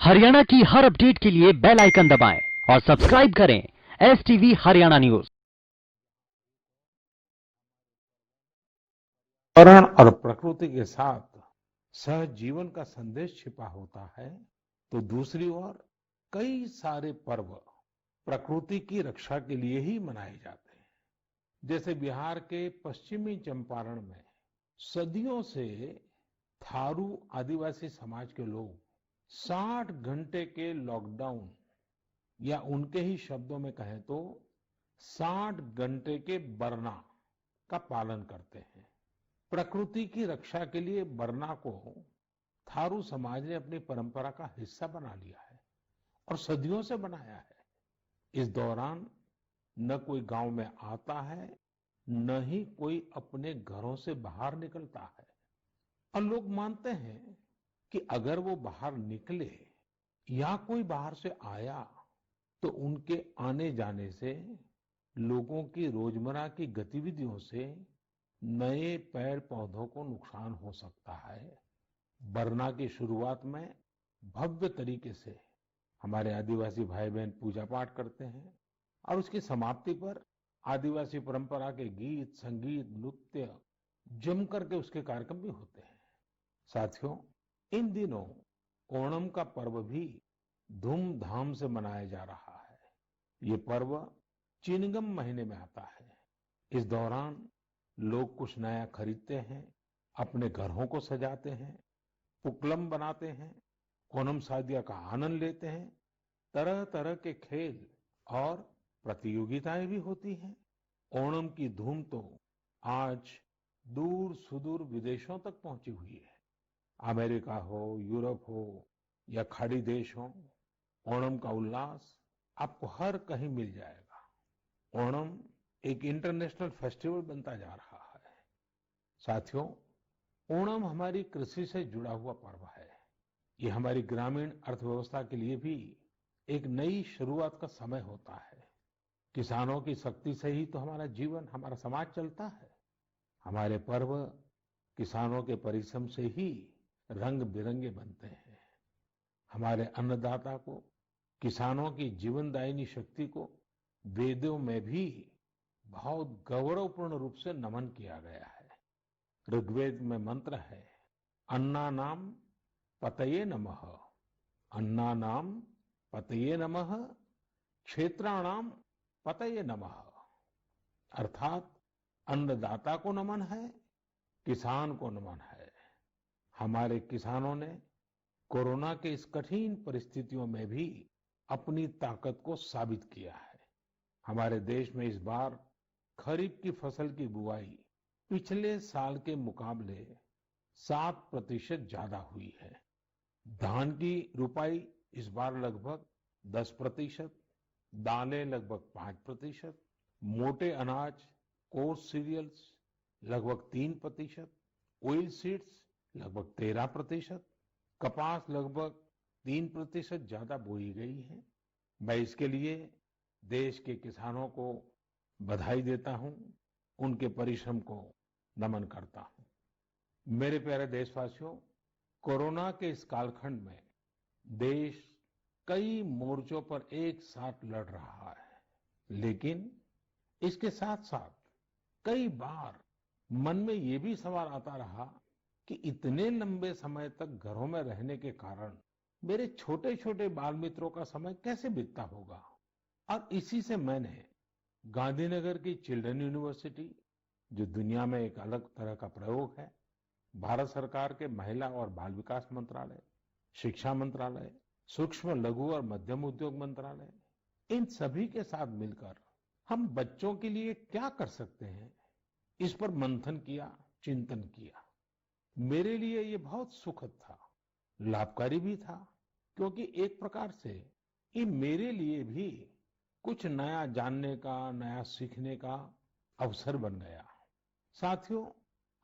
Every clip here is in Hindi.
हरियाणा की हर अपडेट के लिए बेल आइकन दबाएं और सब्सक्राइब करें एस टीवी हरियाणा न्यूज। पर्यावरण और प्रकृति के साथ सहजीवन का संदेश छिपा होता है, तो दूसरी ओर कई सारे पर्व प्रकृति की रक्षा के लिए ही मनाए जाते हैं। जैसे बिहार के पश्चिमी चंपारण में सदियों से थारू आदिवासी समाज के लोग 60 घंटे के लॉकडाउन, या उनके ही शब्दों में कहें तो 60 घंटे के बरना का पालन करते हैं। प्रकृति की रक्षा के लिए बरना को थारू समाज ने अपनी परंपरा का हिस्सा बना लिया है और सदियों से बनाया है। इस दौरान न कोई गांव में आता है, न ही कोई अपने घरों से बाहर निकलता है। और लोग मानते हैं कि अगर वो बाहर निकले या कोई बाहर से आया, तो उनके आने जाने से लोगों की रोजमर्रा की गतिविधियों से नए पेड़ पौधों को नुकसान हो सकता है। बरना की शुरुआत में भव्य तरीके से हमारे आदिवासी भाई बहन पूजा पाठ करते हैं और उसकी समाप्ति पर आदिवासी परंपरा के गीत, संगीत, नृत्य जम करके उसके कार्यक्रम भी होते हैं। साथियों, इन दिनों ओणम का पर्व भी धूमधाम से मनाया जा रहा है। ये पर्व चिनगम महीने में आता है। इस दौरान लोग कुछ नया खरीदते हैं, अपने घरों को सजाते हैं, पुक्लम बनाते हैं, ओणम सादिया का आनंद लेते हैं। तरह तरह के खेल और प्रतियोगिताएं भी होती हैं। ओणम की धूम तो आज दूर सुदूर विदेशों तक पहुंची हुई है। अमेरिका हो, यूरोप हो या खाड़ी देश हो, ओणम का उल्लास आपको हर कहीं मिल जाएगा। ओणम एक इंटरनेशनल फेस्टिवल बनता जा रहा है। साथियों, ओणम हमारी कृषि से जुड़ा हुआ पर्व है। ये हमारी ग्रामीण अर्थव्यवस्था के लिए भी एक नई शुरुआत का समय होता है। किसानों की शक्ति से ही तो हमारा जीवन, हमारा समाज चलता है। हमारे पर्व किसानों के परिश्रम से ही रंग बिरंगे बनते हैं। हमारे अन्नदाता को, किसानों की जीवनदायिनी शक्ति को वेदों में भी बहुत गौरवपूर्ण रूप से नमन किया गया है। ऋग्वेद में मंत्र है, अन्नानाम पतये नमः, अन्नानाम पतये नमः, क्षेत्राणाम पतये नमः। अर्थात अन्नदाता को नमन है, किसान को नमन है। हमारे किसानों ने कोरोना के इस कठिन परिस्थितियों में भी अपनी ताकत को साबित किया है। हमारे देश में इस बार खरीफ की फसल की बुआई पिछले साल के मुकाबले 7% ज्यादा हुई है। धान की रुपाई इस बार लगभग 10%, दालें लगभग 5%, मोटे अनाज, कोर्स सीरियल्स लगभग 3%, ऑयल सीड्स लगभग 13%, कपास लगभग 3% ज्यादा बोई गई है। मैं इसके लिए देश के किसानों को बधाई देता हूं, उनके परिश्रम को नमन करता हूं। मेरे प्यारे देशवासियों, कोरोना के इस कालखंड में देश कई मोर्चों पर एक साथ लड़ रहा है, लेकिन इसके साथ साथ कई बार मन में ये भी सवाल आता रहा कि इतने लंबे समय तक घरों में रहने के कारण मेरे छोटे छोटे बाल मित्रों का समय कैसे बीतता होगा। और इसी से मैंने गांधीनगर की चिल्ड्रन यूनिवर्सिटी, जो दुनिया में एक अलग तरह का प्रयोग है, भारत सरकार के महिला और बाल विकास मंत्रालय, शिक्षा मंत्रालय, सूक्ष्म लघु और मध्यम उद्योग मंत्रालय, इन सभी के साथ मिलकर हम बच्चों के लिए क्या कर सकते हैं, इस पर मंथन किया, चिंतन किया। मेरे लिए ये बहुत सुखद था, लाभकारी भी था, क्योंकि एक प्रकार से ये मेरे लिए भी कुछ नया जानने का, नया सीखने का अवसर बन गया। साथियों,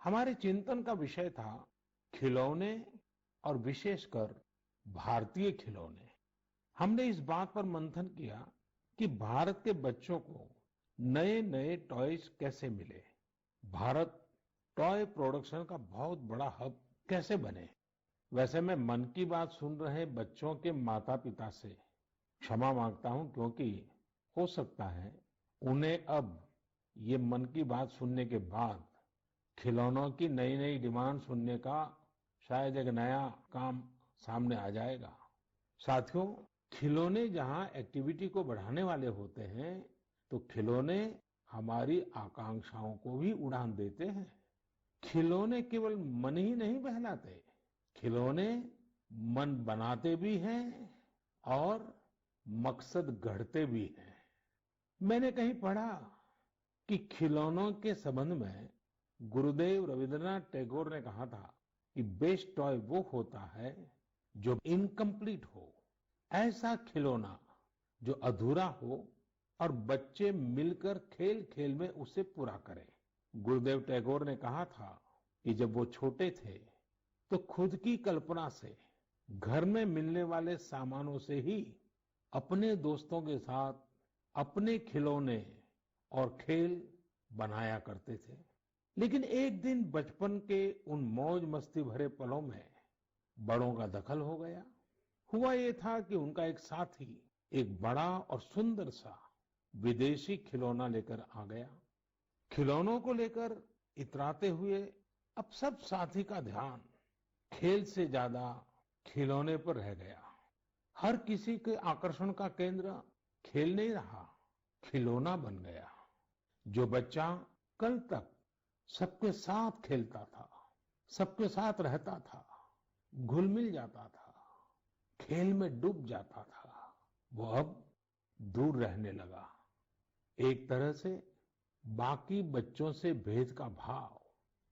हमारे चिंतन का विषय था खिलौने और विशेषकर भारतीय खिलौने। हमने इस बात पर मंथन किया कि भारत के बच्चों को नए नए टॉयज कैसे मिले, भारत टॉय प्रोडक्शन का बहुत बड़ा हब कैसे बने। वैसे मैं मन की बात सुन रहे बच्चों के माता पिता से क्षमा मांगता हूं, क्योंकि हो सकता है उन्हें अब ये मन की बात सुनने के बाद खिलौनों की नई नई डिमांड सुनने का शायद एक नया काम सामने आ जाएगा। साथियों, खिलौने जहां एक्टिविटी को बढ़ाने वाले होते हैं, तो खिलौने हमारी आकांक्षाओं को भी उड़ान देते हैं। खिलौने केवल मन ही नहीं बहलाते, खिलौने मन बनाते भी हैं और मकसद गढ़ते भी हैं। मैंने कहीं पढ़ा कि खिलौनों के संबंध में गुरुदेव रविंद्रनाथ टैगोर ने कहा था कि बेस्ट टॉय वो होता है जो इनकम्प्लीट हो, ऐसा खिलौना जो अधूरा हो और बच्चे मिलकर खेल खेल में उसे पूरा करें। गुरुदेव टैगोर ने कहा था कि जब वो छोटे थे तो खुद की कल्पना से घर में मिलने वाले सामानों से ही अपने दोस्तों के साथ अपने खिलौने और खेल बनाया करते थे। लेकिन एक दिन बचपन के उन मौज मस्ती भरे पलों में बड़ों का दखल हो गया। हुआ ये था कि उनका एक साथी एक बड़ा और सुंदर सा विदेशी खिलौना लेकर आ गया। खिलौनों को लेकर इतराते हुए अब सब साथी का ध्यान खेल से ज्यादा खिलौने पर रह गया। हर किसी के आकर्षण का केंद्र खेल नहीं रहा, खिलौना बन गया। जो बच्चा कल तक सबके साथ खेलता था, सबके साथ रहता था, घुल मिल जाता था, खेल में डूब जाता था, वो अब दूर रहने लगा। एक तरह से बाकी बच्चों से भेद का भाव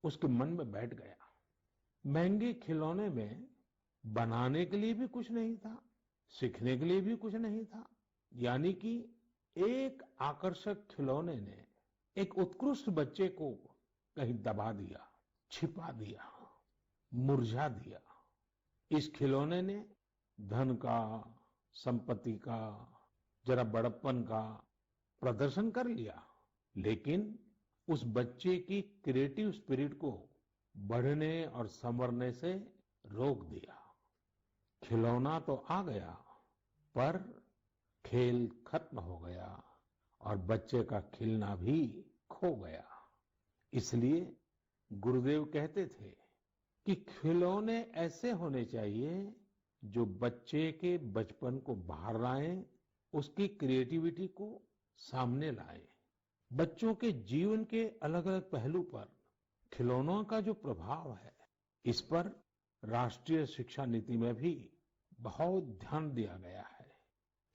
उसके मन में बैठ गया। महंगे खिलौने में बनाने के लिए भी कुछ नहीं था, सीखने के लिए भी कुछ नहीं था। यानी कि एक आकर्षक खिलौने ने एक उत्कृष्ट बच्चे को कहीं दबा दिया, छिपा दिया, मुरझा दिया। इस खिलौने ने धन का, संपत्ति का, जरा बड़प्पन का प्रदर्शन कर लिया, लेकिन उस बच्चे की क्रिएटिव स्पिरिट को बढ़ने और संवरने से रोक दिया। खिलौना तो आ गया, पर खेल खत्म हो गया और बच्चे का खिलना भी खो गया। इसलिए गुरुदेव कहते थे कि खिलौने ऐसे होने चाहिए जो बच्चे के बचपन को बाहर लाएं, उसकी क्रिएटिविटी को सामने लाएं। बच्चों के जीवन के अलग अलग पहलू पर खिलौनों का जो प्रभाव है, इस पर राष्ट्रीय शिक्षा नीति में भी बहुत ध्यान दिया गया है।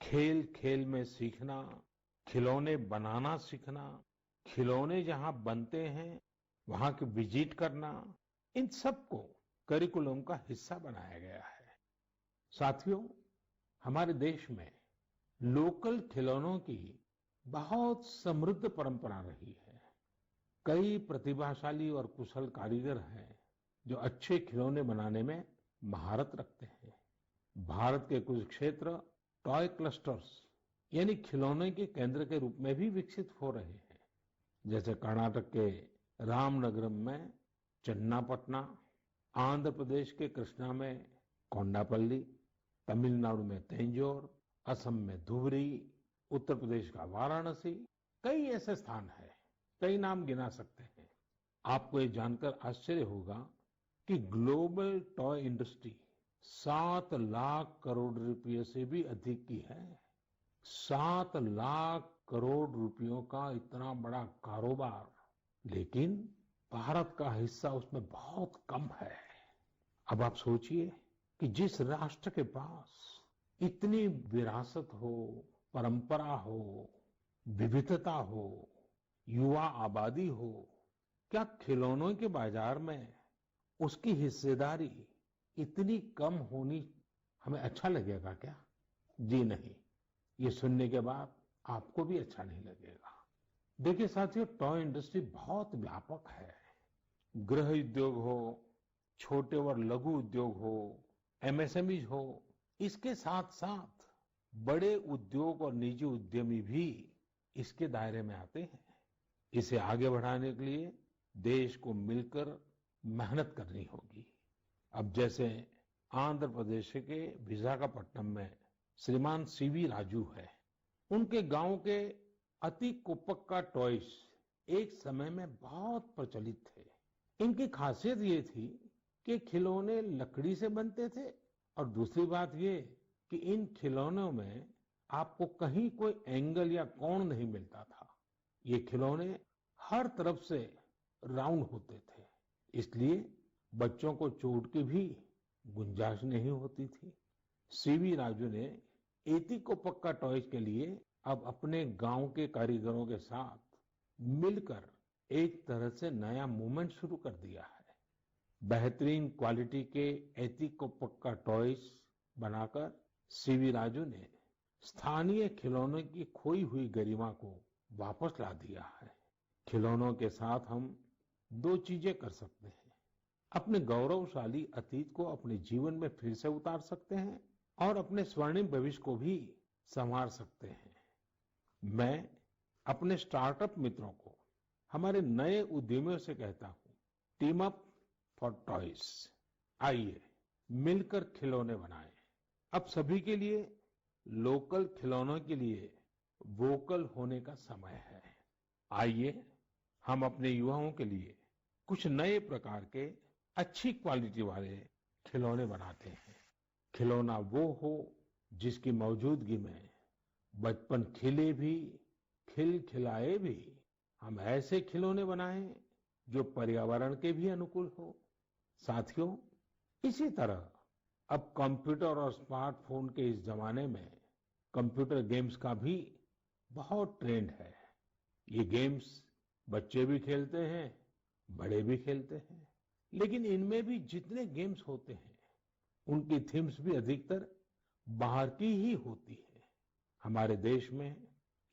खेल खेल में सीखना, खिलौने बनाना सीखना, खिलौने जहां बनते हैं वहां की विजिट करना, इन सबको करिकुलम का हिस्सा बनाया गया है। साथियों, हमारे देश में लोकल खिलौनों की बहुत समृद्ध परंपरा रही है। कई प्रतिभाशाली और कुशल कारीगर हैं जो अच्छे खिलौने बनाने में महारत रखते हैं। भारत के कुछ क्षेत्र टॉय क्लस्टर्स यानी खिलौने के केंद्र के रूप में भी विकसित हो रहे हैं। जैसे कर्नाटक के रामनगरम में चन्नापटना, आंध्र प्रदेश के कृष्णा में कोंडापल्ली, तमिलनाडु में तंजौर, असम में धुबरी, उत्तर प्रदेश का वाराणसी, कई ऐसे स्थान हैं, कई नाम गिना सकते हैं। आपको ये जानकर आश्चर्य होगा कि global toy industry 7 lakh crore रुपए से भी अधिक की है। 7 लाख करोड़ रुपयों का इतना बड़ा कारोबार, लेकिन भारत का हिस्सा उसमें बहुत कम है। अब आप सोचिए कि जिस राष्ट्र के पास इतनी विरासत हो, परंपरा हो, विविधता हो, युवा आबादी हो, क्या खिलौनों के बाजार में उसकी हिस्सेदारी इतनी कम होनी हमें अच्छा लगेगा क्या? जी नहीं, ये सुनने के बाद आपको भी अच्छा नहीं लगेगा। देखिए साथियों, टॉय इंडस्ट्री बहुत व्यापक है। गृह उद्योग हो, छोटे और लघु उद्योग हो, एमएसएमई हो, इसके साथ साथ बड़े उद्योग और निजी उद्यमी भी इसके दायरे में आते हैं। इसे आगे बढ़ाने के लिए देश को मिलकर मेहनत करनी होगी। अब जैसे आंध्र प्रदेश के विशाखापट्टनम में श्रीमान सीवी राजू है। उनके गांव के अति कोप्पका टॉयज एक समय में बहुत प्रचलित थे। इनकी खासियत ये थी कि खिलौने लकड़ी से बनते थे और दूसरी बात ये कि इन खिलौनों में आपको कहीं कोई एंगल या कोण नहीं मिलता था। ये खिलौने हर तरफ से राउंड होते थे, इसलिए बच्चों को चोट की भी गुंजाइश नहीं होती थी। सीवी राजू ने एतिकोप्पका टॉयज के लिए अब अपने गांव के कारीगरों के साथ मिलकर एक तरह से नया मूवमेंट शुरू कर दिया है। बेहतरीन क्वालिटी के एतिकोप्पका टॉयज बनाकर सीवी राजू ने स्थानीय खिलौनों की खोई हुई गरिमा को वापस ला दिया है। खिलौनों के साथ हम दो चीजें कर सकते हैं। अपने गौरवशाली अतीत को अपने जीवन में फिर से उतार सकते हैं और अपने स्वर्णिम भविष्य को भी संवार सकते हैं। मैं अपने स्टार्टअप मित्रों को, हमारे नए उद्यमियों से कहता हूं, टीम अप फॉर टॉयज। आइए मिलकर खिलौने बनाएं। अब सभी के लिए लोकल खिलौनों के लिए वोकल होने का समय है। आइए हम अपने युवाओं के लिए कुछ नए प्रकार के अच्छी क्वालिटी वाले खिलौने बनाते हैं। खिलौना वो हो जिसकी मौजूदगी में बचपन खिले भी, खिलखिलाए भी। हम ऐसे खिलौने बनाएं जो पर्यावरण के भी अनुकूल हो। साथियों, इसी तरह अब कंप्यूटर और स्मार्टफोन के इस जमाने में कंप्यूटर गेम्स का भी बहुत ट्रेंड है। ये गेम्स बच्चे भी खेलते हैं, बड़े भी खेलते हैं, लेकिन इनमें भी जितने गेम्स होते हैं उनकी थीम्स भी अधिकतर बाहर की ही होती है। हमारे देश में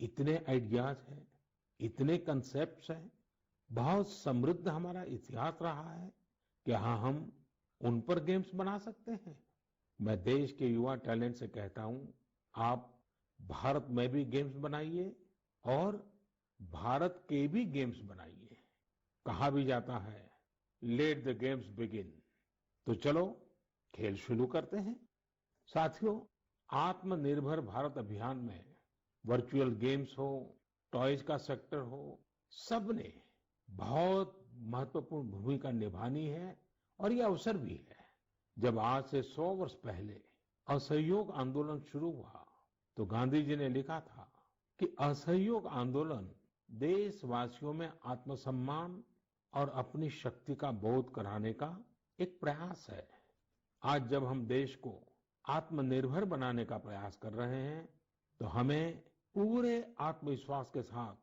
इतने आइडियाज हैं, इतने कंसेप्ट्स हैं, बहुत समृद्ध हमारा इतिहास रहा है कि हाँ, हम उन पर गेम्स बना सकते हैं। मैं देश के युवा टैलेंट से कहता हूं, आप भारत में भी गेम्स बनाइए और भारत के भी गेम्स बनाइए। कहा भी जाता है, लेट द गेम्स बिगिन। तो चलो खेल शुरू करते हैं। साथियों, आत्मनिर्भर भारत अभियान में वर्चुअल गेम्स हो, टॉयज का सेक्टर हो, सबने बहुत महत्वपूर्ण भूमिका निभानी है और ये अवसर भी है। जब आज से 100 वर्ष पहले असहयोग आंदोलन शुरू हुआ तो गांधी जी ने लिखा था कि असहयोग आंदोलन देशवासियों में आत्मसम्मान और अपनी शक्ति का बोध कराने का एक प्रयास है। आज जब हम देश को आत्मनिर्भर बनाने का प्रयास कर रहे हैं तो हमें पूरे आत्मविश्वास के साथ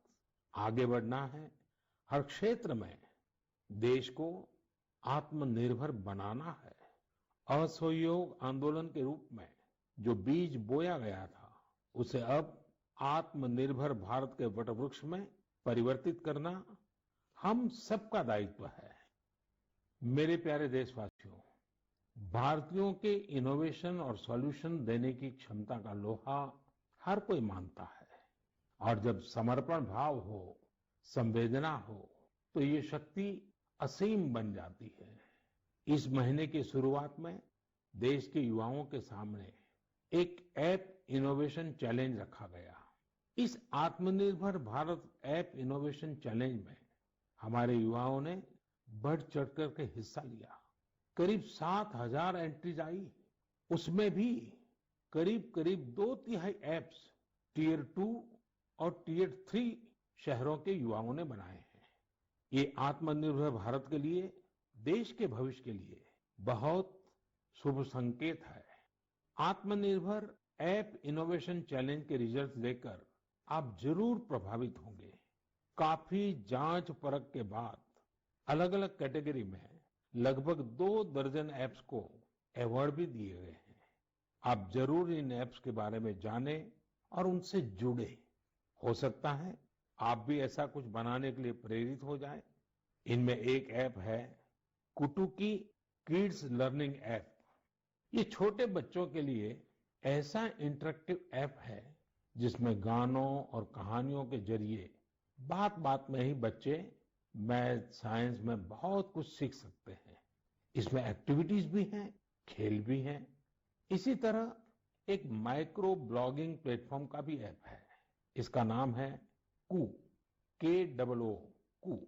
आगे बढ़ना है। हर क्षेत्र में देश को आत्मनिर्भर बनाना है। असहयोग आंदोलन के रूप में जो बीज बोया गया था उसे अब आत्मनिर्भर भारत के वटवृक्ष में परिवर्तित करना हम सबका दायित्व है। मेरे प्यारे देशवासियों, भारतीयों के इनोवेशन और सॉल्यूशन देने की क्षमता का लोहा हर कोई मानता है और जब समर्पण भाव हो, संवेदना हो, तो ये शक्ति असीम बन जाती है। इस महीने की शुरुआत में देश के युवाओं के सामने एक ऐप इनोवेशन चैलेंज रखा गया। इस आत्मनिर्भर भारत ऐप इनोवेशन चैलेंज में हमारे युवाओं ने बढ़ चढ़कर के हिस्सा लिया। करीब 7,000 एंट्रीज आई। उसमें भी करीब करीब 2/3 ऐप्स टियर 2 और टियर 3 शहरों के युवाओं ने बनाए हैं। ये आत्मनिर्भर भारत के लिए, देश के भविष्य के लिए बहुत शुभ संकेत है। आत्मनिर्भर ऐप इनोवेशन चैलेंज के रिजल्ट देखकर आप जरूर प्रभावित होंगे। काफी जांच परख के बाद अलग अलग कैटेगरी में लगभग 2 दर्जन ऐप्स को अवार्ड भी दिए गए हैं। आप जरूर इन ऐप्स के बारे में जानें और उनसे जुड़े। हो सकता है आप भी ऐसा कुछ बनाने के लिए प्रेरित हो जाएं। इनमें एक ऐप है कुटुकी किड्स लर्निंग ऐप। ये छोटे बच्चों के लिए ऐसा इंटरेक्टिव ऐप है जिसमें गानों और कहानियों के जरिए बात बात में ही बच्चे मैथ, साइंस में बहुत कुछ सीख सकते हैं। इसमें एक्टिविटीज भी हैं, खेल भी हैं। इसी तरह एक माइक्रो ब्लॉगिंग प्लेटफॉर्म का भी ऐप है। इसका नाम है कू, KOO, कू।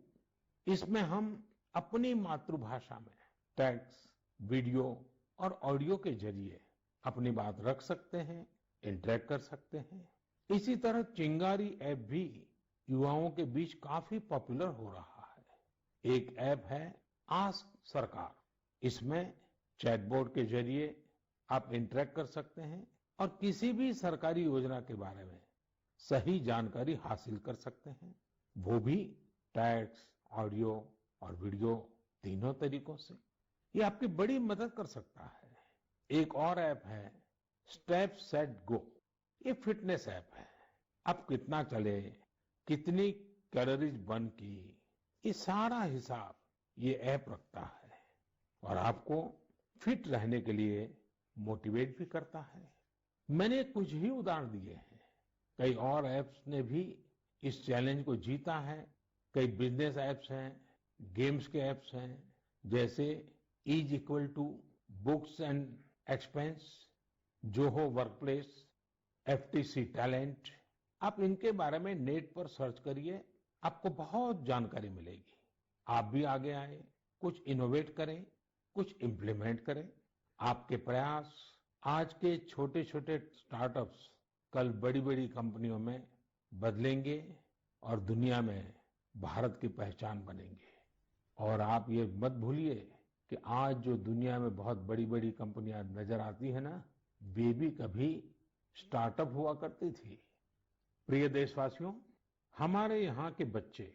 इसमें हम अपनी मातृभाषा में टेक्स्ट, वीडियो और ऑडियो के जरिए अपनी बात रख सकते हैं, इंटरेक्ट कर सकते हैं। इसी तरह चिंगारी ऐप भी युवाओं के बीच काफी पॉपुलर हो रहा है। एक ऐप है आस्क सरकार। इसमें चैटबॉट के जरिए आप इंटरेक्ट कर सकते हैं और किसी भी सरकारी योजना के बारे में सही जानकारी हासिल कर सकते हैं, वो भी टेक्स्ट, ऑडियो और वीडियो तीनों तरीकों से। ये आपकी बड़ी मदद कर सकता है। एक और ऐप है स्टेप सेट गो। ये फिटनेस ऐप है। आप कितना चले, कितनी कैलोरीज बर्न की, ये सारा हिसाब ये ऐप रखता है और आपको फिट रहने के लिए मोटिवेट भी करता है। मैंने कुछ ही उदाहरण दिए हैं। कई और ऐप्स ने भी इस चैलेंज को जीता है। कई बिजनेस ऐप्स हैं, गेम्स के ऐप्स हैं, जैसे is equal to books and expense, Zoho workplace, FTC talent. आप इनके बारे में नेट पर सर्च करिए, आपको बहुत जानकारी मिलेगी। आप भी आगे आए, कुछ इनोवेट करें, कुछ इम्प्लीमेंट करें। आपके प्रयास आज के छोटे छोटे स्टार्टअप्स कल बड़ी बड़ी कंपनियों में बदलेंगे और दुनिया में भारत की पहचान बनेंगे। और आप ये मत भूलिए कि आज जो दुनिया में बहुत बड़ी बड़ी कंपनियां नजर आती है ना, वे भी कभी स्टार्टअप हुआ करती थी। प्रिय देशवासियों, हमारे यहाँ के बच्चे,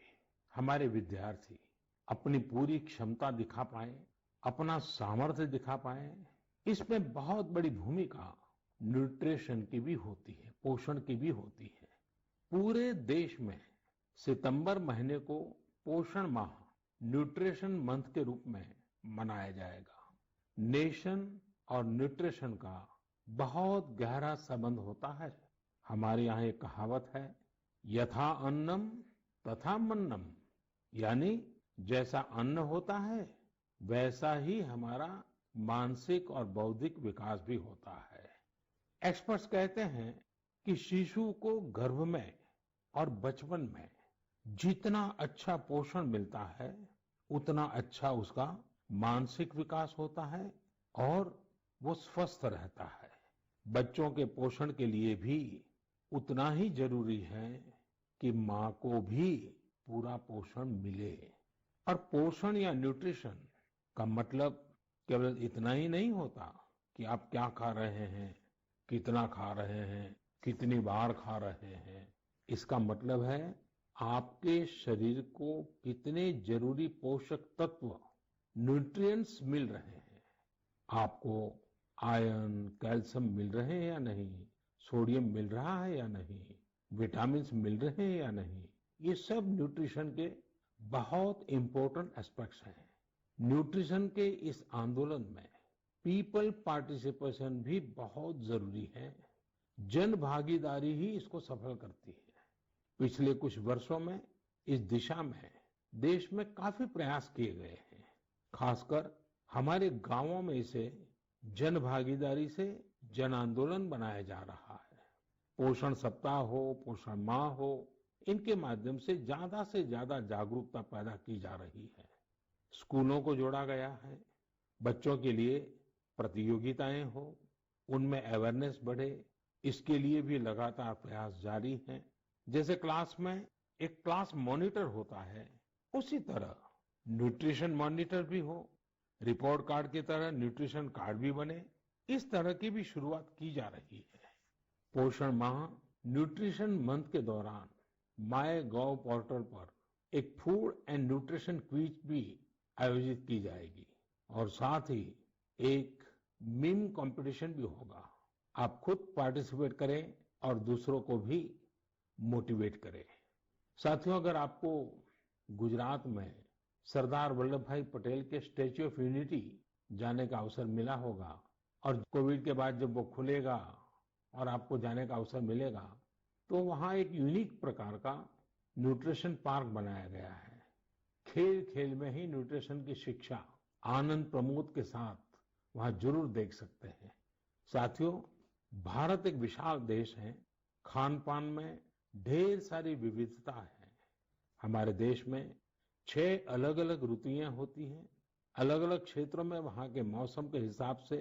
हमारे विद्यार्थी अपनी पूरी क्षमता दिखा पाए, अपना सामर्थ्य दिखा पाए, इसमें बहुत बड़ी भूमिका न्यूट्रिशन की भी होती है, पोषण की भी होती है। पूरे देश में सितंबर महीने को पोषण माह, न्यूट्रिशन मंथ के रूप में मनाया जाएगा। नेशन और न्यूट्रिशन का बहुत गहरा संबंध होता है। हमारे यहाँ एक कहावत है, यथा अन्नम तथा मन्नम, यानी जैसा अन्न होता है वैसा ही हमारा मानसिक और बौद्धिक विकास भी होता है। एक्सपर्ट्स कहते हैं कि शिशु को गर्भ में और बचपन में जितना अच्छा पोषण मिलता है, उतना अच्छा उसका मानसिक विकास होता है और वो स्वस्थ रहता है। बच्चों के पोषण के लिए भी उतना ही जरूरी है कि माँ को भी पूरा पोषण मिले। और पोषण या न्यूट्रिशन का मतलब केवल इतना ही नहीं होता कि आप क्या खा रहे हैं, कितना खा रहे हैं, कितनी बार खा रहे हैं। इसका मतलब है आपके शरीर को कितने जरूरी पोषक तत्व, न्यूट्रिएंट्स मिल रहे हैं। आपको आयरन, कैल्शियम मिल रहे हैं या नहीं, सोडियम मिल रहा है या नहीं, विटामिन मिल रहे हैं या नहीं, ये सब न्यूट्रिशन के बहुत इंपॉर्टेंट एस्पेक्ट्स हैं। न्यूट्रिशन के इस आंदोलन में पीपल पार्टिसिपेशन भी बहुत जरूरी है। जन भागीदारी ही इसको सफल करती है। पिछले कुछ वर्षों में इस दिशा में देश में काफी प्रयास किए गए हैं। खासकर हमारे गांवों में इसे जन भागीदारी से जन आंदोलन बनाया जा रहा है। पोषण सप्ताह हो, पोषण माह हो, इनके माध्यम से ज्यादा जागरूकता पैदा की जा रही है। स्कूलों को जोड़ा गया है, बच्चों के लिए प्रतियोगिताएं हो, उनमें अवेयरनेस बढ़े, इसके लिए भी लगातार प्रयास जारी हैं। जैसे क्लास में एक क्लास मॉनिटर होता है, उसी तरह न्यूट्रिशन मॉनिटर भी हो, रिपोर्ट कार्ड की तरह न्यूट्रिशन कार्ड भी बने, इस तरह की भी शुरुआत की जा रही है। पोषण माह, न्यूट्रिशन मंथ के दौरान माय गॉव पोर्टल पर एक फूड एंड न्यूट्रिशन क्विज भी आयोजित की जाएगी और साथ ही एक मीम कंपटीशन भी होगा। आप खुद पार्टिसिपेट करें और दूसरों को भी मोटिवेट करें। साथियों, अगर आपको गुजरात में सरदार वल्लभ भाई पटेल के स्टैच्यू ऑफ यूनिटी जाने का अवसर मिला होगा और कोविड के बाद जब वो खुलेगा और आपको जाने का अवसर मिलेगा, तो वहां एक यूनिक प्रकार का न्यूट्रिशन पार्क बनाया गया है। खेल खेल में ही न्यूट्रिशन की शिक्षा आनंद प्रमोद के साथ वहां जरूर देख सकते हैं। साथियों, भारत एक विशाल देश है। खान पान में ढेर सारी विविधता है। हमारे देश में 6 अलग अलग ऋतुएं होती हैं। अलग अलग क्षेत्रों में वहां के मौसम के हिसाब से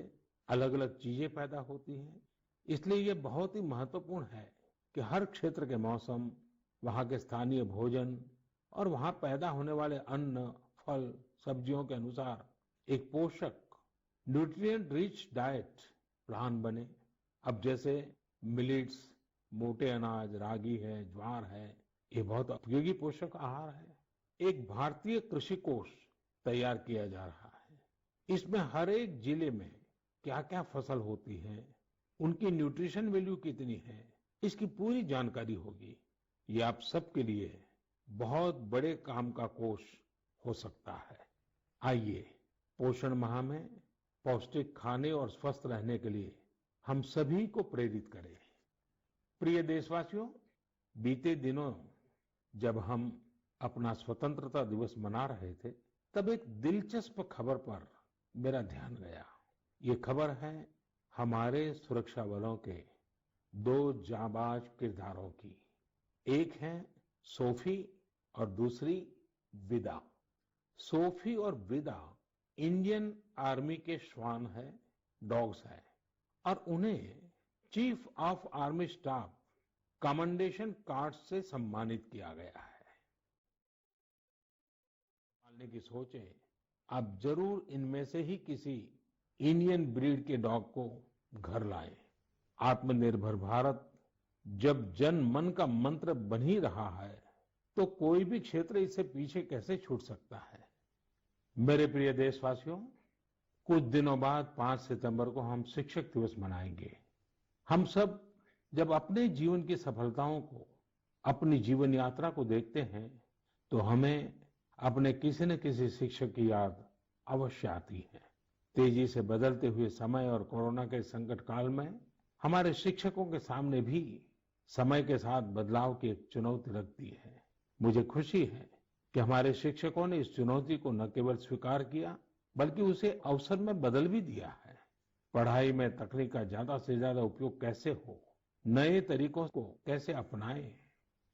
अलग अलग चीजें पैदा होती हैं। इसलिए ये बहुत ही महत्वपूर्ण है कि हर क्षेत्र के मौसम, वहां के स्थानीय भोजन और वहां पैदा होने वाले अन्न, फल, सब्जियों के अनुसार एक पोषक न्यूट्रिएंट रिच डाइट प्लान बने। अब जैसे मिलेट्स, मोटे अनाज, रागी है, ज्वार है, ये बहुत उपयोगी पोषक आहार है। एक भारतीय कृषि कोष तैयार किया जा रहा है। इसमें हर एक जिले में क्या क्या फसल होती है, उनकी न्यूट्रिशन वैल्यू कितनी है, इसकी पूरी जानकारी होगी। ये आप सबके लिए बहुत बड़े काम का कोष हो सकता है। आइए, पोषण माह में पौष्टिक खाने और स्वस्थ रहने के लिए हम सभी को प्रेरित करें। प्रिय देशवासियों, बीते दिनों जब हम अपना स्वतंत्रता दिवस मना रहे थे, तब एक दिलचस्प खबर पर मेरा ध्यान गया। ये खबर है हमारे सुरक्षा बलों के 2 जाबाज किरदारों की। एक है सोफी और दूसरी विदा। सोफी और विदा इंडियन आर्मी के श्वान है, डॉग्स है, और उन्हें chief of army staff commendation card से सम्मानित किया गया है। पालने की सोचें, आप जरूर इनमें से ही किसी इंडियन ब्रीड के डॉग को घर लाएं। आत्मनिर्भर भारत जब जन मन का मंत्र बन ही रहा है, तो कोई भी क्षेत्र इससे पीछे कैसे छूट सकता है। मेरे प्रिय देशवासियों, कुछ दिनों बाद 5 सितंबर को हम शिक्षक दिवस मनाएंगे। हम सब जब अपने जीवन की सफलताओं को, अपनी जीवन यात्रा को देखते हैं, तो हमें अपने किसी न किसी शिक्षक की याद अवश्य आती है। तेजी से बदलते हुए समय और कोरोना के संकट काल में हमारे शिक्षकों के सामने भी समय के साथ बदलाव की एक चुनौती लगती है। मुझे खुशी है कि हमारे शिक्षकों ने इस चुनौती को न केवल स्वीकार किया, बल्कि उसे अवसर में बदल भी दिया है। पढ़ाई में तकनीक का ज्यादा से ज्यादा उपयोग कैसे हो, नए तरीकों को कैसे अपनाएं,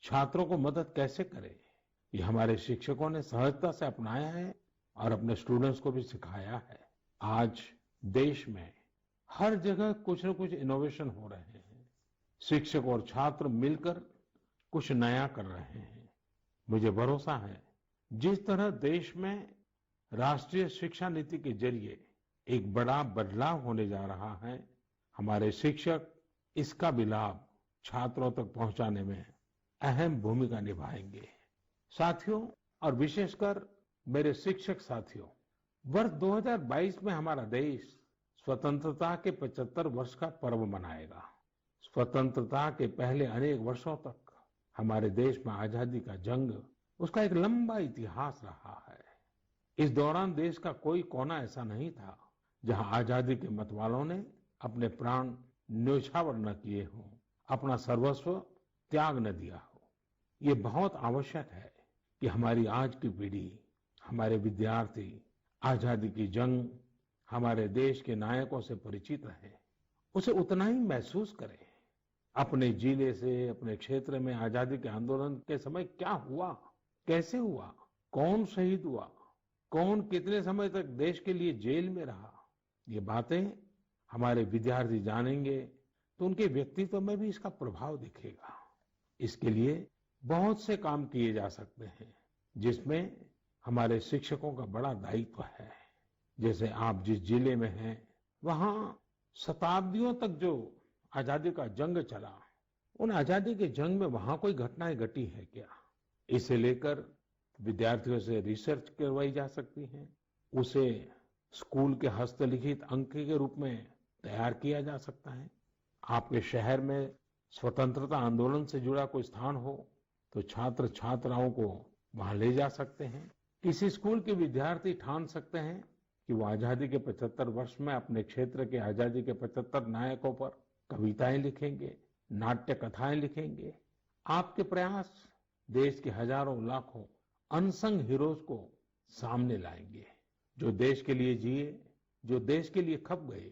छात्रों को मदद कैसे करें, ये हमारे शिक्षकों ने सहजता से अपनाया है और अपने स्टूडेंट्स को भी सिखाया है। आज देश में हर जगह कुछ न कुछ इनोवेशन हो रहे हैं। शिक्षक और छात्र मिलकर कुछ नया कर रहे हैं। मुझे भरोसा है, जिस तरह देश में राष्ट्रीय शिक्षा नीति के जरिए एक बड़ा बदलाव होने जा रहा है, हमारे शिक्षक इसका भी लाभ छात्रों तक पहुंचाने में अहम भूमिका निभाएंगे। साथियों, और विशेषकर मेरे शिक्षक साथियों, वर्ष 2022 में हमारा देश स्वतंत्रता के 75 वर्ष का पर्व मनाएगा। स्वतंत्रता के पहले अनेक वर्षों तक हमारे देश में आजादी का जंग, उसका एक लंबा इतिहास रहा है। इस दौरान देश का कोई कोना ऐसा नहीं था जहां आजादी के मतवालों ने अपने प्राण न्योछावर न किए हों, अपना सर्वस्व त्याग न दिया हो। ये बहुत आवश्यक है कि हमारी आज की पीढ़ी, हमारे विद्यार्थी आजादी की जंग, हमारे देश के नायकों से परिचित रहे, उसे उतना ही महसूस करें। अपने जिले से, अपने क्षेत्र में आजादी के आंदोलन के समय क्या हुआ, कैसे हुआ, कौन शहीद हुआ, कौन कितने समय तक देश के लिए जेल में रहा, ये बातें हमारे विद्यार्थी जानेंगे तो उनके व्यक्तित्व में भी इसका प्रभाव दिखेगा। इसके लिए बहुत से काम किए जा सकते हैं, जिसमें हमारे शिक्षकों का बड़ा दायित्व है। जैसे आप जिस जिले में हैं, वहां शताब्दियों तक जो आजादी का जंग चला, उन आजादी के जंग में वहां कोई घटनाएं घटी है क्या, इसे लेकर विद्यार्थियों से रिसर्च करवाई जा सकती है। उसे स्कूल के हस्तलिखित अंक के रूप में तैयार किया जा सकता है। आपके शहर में स्वतंत्रता आंदोलन से जुड़ा कोई स्थान हो तो छात्र छात्राओं को वहां ले जा सकते हैं। किसी स्कूल के विद्यार्थी ठान सकते हैं कि वो आजादी के 75 वर्ष में अपने क्षेत्र के आजादी के 75 नायकों पर कविताएं लिखेंगे, नाट्य कथाएं लिखेंगे। आपके प्रयास देश के हजारों लाखों अनसंग हीरोज को सामने लाएंगे, जो देश के लिए जिए, जो देश के लिए खप गए,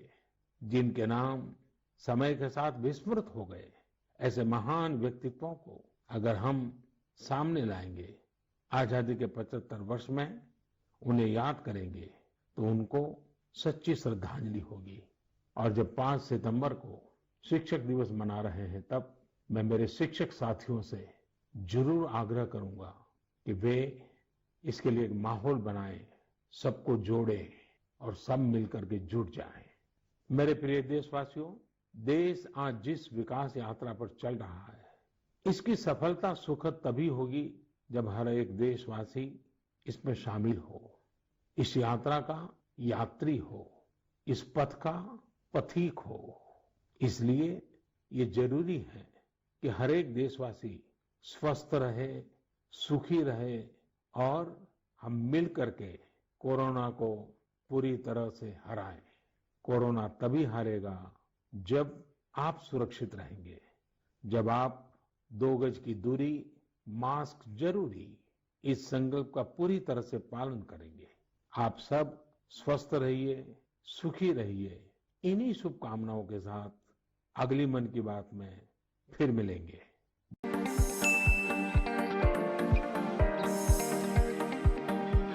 जिनके नाम समय के साथ विस्मृत हो गए, ऐसे महान व्यक्तित्वों को अगर हम सामने लाएंगे, आजादी के 75 वर्ष में उन्हें याद करेंगे, तो उनको सच्ची श्रद्धांजलि होगी। और जब 5 सितंबर को शिक्षक दिवस मना रहे हैं, तब मैं मेरे शिक्षक साथियों से जरूर आग्रह करूंगा कि वे इसके लिए एक माहौल बनाएं, सबको जोड़ें और सब मिलकर के जुट जाएं। मेरे प्रिय देशवासियों, देश आज जिस विकास यात्रा पर चल रहा है, इसकी सफलता सुखद तभी होगी जब हर एक देशवासी इसमें शामिल हो, इस यात्रा का यात्री हो, इस पथ का पथिक हो। इसलिए ये जरूरी है कि हर एक देशवासी स्वस्थ रहे, सुखी रहे और हम मिल करके कोरोना को पूरी तरह से हराएं। कोरोना तभी हारेगा जब आप सुरक्षित रहेंगे, जब आप 2 गज की दूरी, मास्क जरूरी, इस संकल्प का पूरी तरह से पालन करेंगे। आप सब स्वस्थ रहिए, सुखी रहिए। इन्हीं शुभकामनाओं के साथ अगली मन की बात में फिर मिलेंगे।